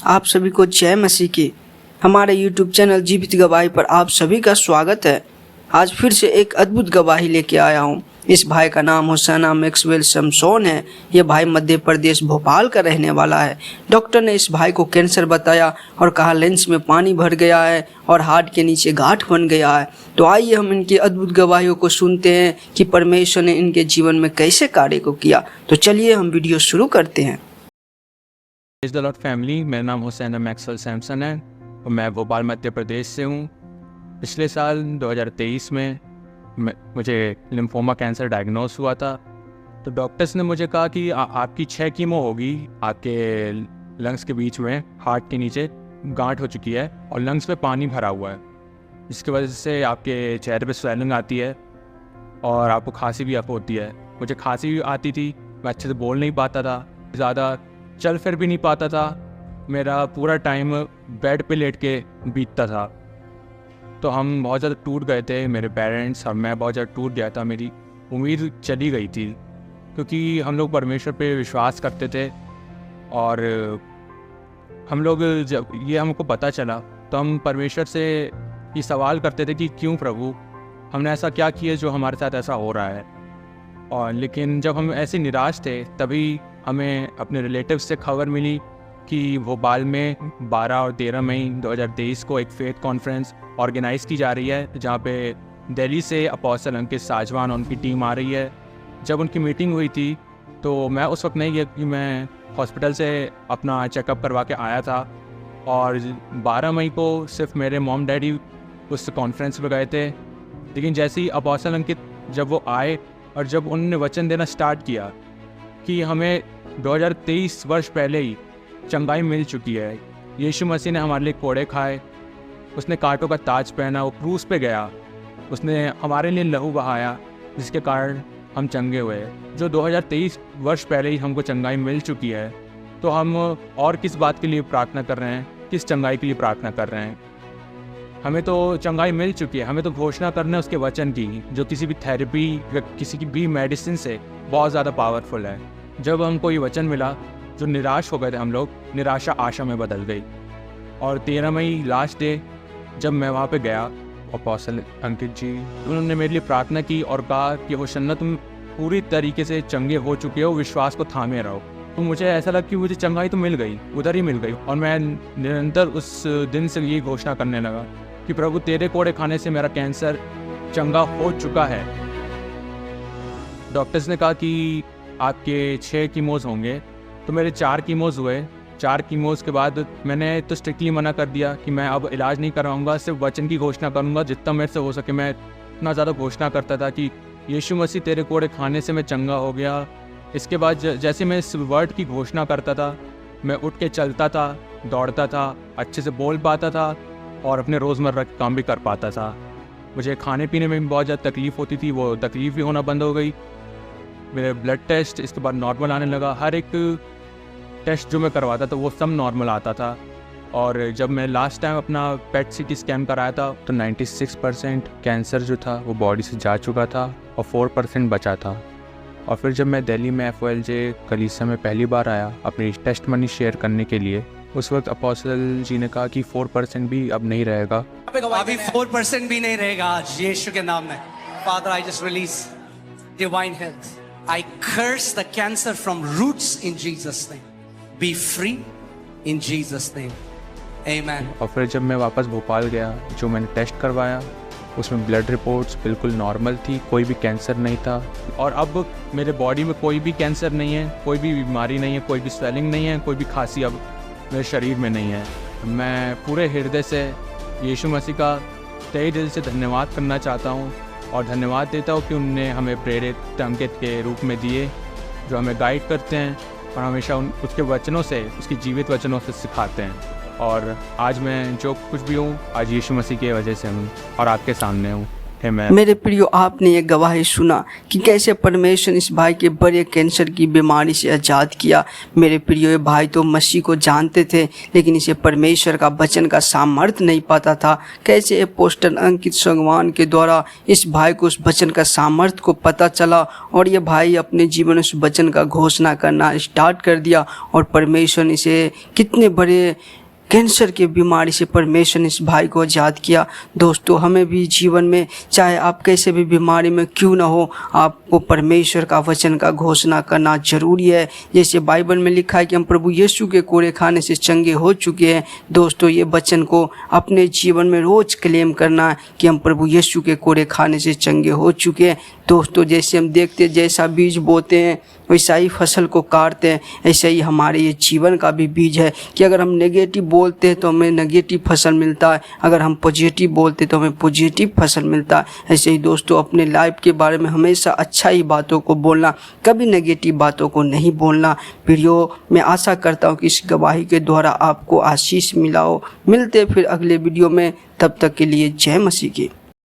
आप सभी को जय मसीह की। हमारे YouTube चैनल जीवित गवाही पर आप सभी का स्वागत है। आज फिर से एक अद्भुत गवाही लेके आया हूँ। इस भाई का नाम हुसैना मैक्सवेल शमसोन है। ये भाई मध्य प्रदेश भोपाल का रहने वाला है। डॉक्टर ने इस भाई को कैंसर बताया और कहा लेंस में पानी भर गया है और हार्ट के नीचे गांठ बन गया है। तो आइए हम इनकी अद्भुत गवाहियों को सुनते हैं कि परमेश्वर ने इनके जीवन में कैसे कार्य को किया। तो चलिए हम वीडियो शुरू करते हैं। प्रेज़ द लॉर्ड फैमिली, मेरा नाम हुसैना मैक्सवेल सैमसन है और मैं भोपाल मध्य प्रदेश से हूँ। पिछले साल 2023 में मुझे लिम्फोमा कैंसर डायग्नोस हुआ था। तो डॉक्टर्स ने मुझे कहा कि आपकी 6 कीमो होगी, आपके लंग्स के बीच में हार्ट के नीचे गांठ हो चुकी है और लंग्स में पानी भरा हुआ है, जिसकी वजह से आपके चेहरे पे स्वेलिंग आती है और आपको खांसी भी होती है। मुझे खांसी भी आती थी, मैं अच्छे से बोल नहीं पाता था, ज़्यादा चल फिर भी नहीं पाता था। मेरा पूरा टाइम बेड पे लेट के बीतता था। तो हम बहुत ज़्यादा टूट गए थे, मेरे पेरेंट्स और मैं बहुत ज़्यादा टूट गया था। मेरी उम्मीद चली गई थी क्योंकि हम लोग परमेश्वर पे विश्वास करते थे और हम लोग जब ये हमको पता चला तो हम परमेश्वर से ये सवाल करते थे कि क्यों प्रभु, हमने ऐसा क्या किया जो हमारे साथ ऐसा हो रहा है। और लेकिन जब हम ऐसे निराश थे तभी हमें अपने रिलेटिव्स से खबर मिली कि भोपाल में 12 और 13 मई 2023 को एक फेथ कॉन्फ्रेंस ऑर्गेनाइज़ की जा रही है, जहाँ पे दिल्ली से अपोस्टल अंकित साजवान और उनकी टीम आ रही है। जब उनकी मीटिंग हुई थी तो मैं उस वक्त नहीं गया कि मैं हॉस्पिटल से अपना चेकअप करवा के आया था और 12 मई को सिर्फ मेरे मॉम डैडी उस कॉन्फ्रेंस में गए थे। लेकिन जैसे ही अपोस्टल अंकित जब वो आए और जब उन्होंने वचन देना स्टार्ट किया कि हमें 2023 वर्ष पहले ही चंगाई मिल चुकी है, यीशु मसीह ने हमारे लिए कोड़े खाए, उसने कांटों का ताज पहना, वो क्रूस पे गया, उसने हमारे लिए लहू बहाया, जिसके कारण हम चंगे हुए। जो 2023 वर्ष पहले ही हमको चंगाई मिल चुकी है, तो हम और किस बात के लिए प्रार्थना कर रहे हैं, किस चंगाई के लिए प्रार्थना कर रहे हैं। हमें तो चंगाई मिल चुकी है, हमें तो घोषणा करना है उसके वचन की, जो किसी भी थेरेपी या किसी की भी मेडिसिन से बहुत ज़्यादा पावरफुल है। जब हमको ये वचन मिला, जो निराश हो गए थे हम लोग, निराशा आशा में बदल गई। और 13 मई लास्ट डे जब मैं वहाँ पे गया, अपोस्टल अंकित जी उन्होंने मेरे लिए प्रार्थना की और कहा कि होशन्ना तुम पूरी तरीके से चंगे हो चुके हो, विश्वास को थामे रहो। तो मुझे ऐसा लगा कि मुझे चंगाई तो मिल गई, उधर ही मिल गई। और मैं निरंतर उस दिन से ये घोषणा करने लगा कि प्रभु तेरे कोड़े खाने से मेरा कैंसर चंगा हो चुका है। डॉक्टर्स ने कहा कि आपके 6 कीमोज़ होंगे, तो मेरे 4 कीमोज़ हुए। 4 कीमोज़ के बाद मैंने तो स्ट्रिक्टली मना कर दिया कि मैं अब इलाज नहीं करवाऊँगा, सिर्फ वचन की घोषणा करूँगा। जितना मेरे से हो सके मैं इतना ज़्यादा घोषणा करता था कि यीशु मसीह तेरे कोड़े खाने से मैं चंगा हो गया। इसके बाद जैसे मैं इस वर्ड की घोषणा करता था, मैं उठ के चलता था, दौड़ता था, अच्छे से बोल पाता था और अपने रोज़मर्रा के काम भी कर पाता था। मुझे खाने पीने में भी बहुत ज़्यादा तकलीफ़ होती थी, वो तकलीफ़ भी होना बंद हो गई। मेरे ब्लड टेस्ट इसके बाद नॉर्मल आने लगा। हर एक टेस्ट जो मैं करवाता था वो सब नॉर्मल आता था। और जब मैं लास्ट टाइम अपना पेट सीटी स्कैन कराया था तो 96% कैंसर जो था वो बॉडी से जा चुका था और 4% बचा था। और फिर जब मैं दिल्ली में FOLJ कलीसिया में पहली बार आया अपनी टेस्ट मनी शेयर करने के लिए, उस वक्त अपोस्टल जी ने कहा कि 4% भी अब नहीं रहेगा। अभी 4% भी नहीं रहेगा आज यीशु के नाम में। Father, I just release divine health. I curse the cancer from roots in Jesus' name. Be free in Jesus' name. Amen. और फिर जब मैं वापस भोपाल गया, जो मैंने टेस्ट करवाया उसमें ब्लड रिपोर्ट्स बिल्कुल नॉर्मल थी, कोई भी कैंसर नहीं था। और अब मेरे बॉडी में कोई भी कैंसर नहीं है, कोई भी बीमारी नहीं है, कोई भी स्वेलिंग नहीं है, कोई भी खांसी अब मेरे शरीर में नहीं है। मैं पूरे हृदय से यीशु मसीह का तहे दिल से धन्यवाद करना चाहता हूँ और धन्यवाद देता हूँ कि उनने हमें प्रेरित अंकित के रूप में दिए, जो हमें गाइड करते हैं और हमेशा उसके वचनों से, उसकी जीवित वचनों से सिखाते हैं। और आज मैं जो कुछ भी हूँ, आज यीशु मसीह की वजह से हूँ और आपके सामने हूँ। Amen. मेरे प्रियो, आपने ये गवाही सुना कि कैसे परमेश्वर इस भाई के बड़े कैंसर की बीमारी से आज़ाद किया। मेरे प्रियो, ये भाई तो मसीह को जानते थे, लेकिन इसे परमेश्वर का वचन का सामर्थ्य नहीं पता था। कैसे अपोस्टल अंकित संगवान के द्वारा इस भाई को उस वचन का सामर्थ्य को पता चला और ये भाई अपने जीवन में उस वचन का घोषणा करना स्टार्ट कर दिया और परमेश्वर ने इसे कितने बड़े कैंसर की बीमारी से परमेश्वर ने इस भाई को आज़ाद किया। दोस्तों, हमें भी जीवन में चाहे आप कैसे भी बीमारी में क्यों ना हो, आपको परमेश्वर का वचन का घोषणा करना जरूरी है। जैसे बाइबल में लिखा है कि हम प्रभु यीशु के कोड़े खाने से चंगे हो चुके हैं। दोस्तों, ये वचन को अपने जीवन में रोज़ क्लेम करना है कि हम प्रभु यीशु के कोड़े खाने से चंगे हो चुके हैं। दोस्तों, जैसे हम देखते हैं जैसा बीज बोते हैं वैसा ही फसल को काटते हैं, ऐसे ही हमारे ये जीवन का भी बीज है कि अगर हम नेगेटिव बोलते हैं तो हमें नेगेटिव फसल मिलता है, अगर हम पॉजिटिव बोलते हैं तो हमें पॉजिटिव फसल मिलता है। ऐसे ही दोस्तों, अपने लाइफ के बारे में हमेशा अच्छा ही बातों को बोलना, कभी नेगेटिव बातों को नहीं बोलना। प्रियो, मैं आशा करता हूँ कि इस गवाही के द्वारा आपको आशीष मिला हो। मिलते फिर अगले वीडियो में, तब तक के लिए जय मसीह की।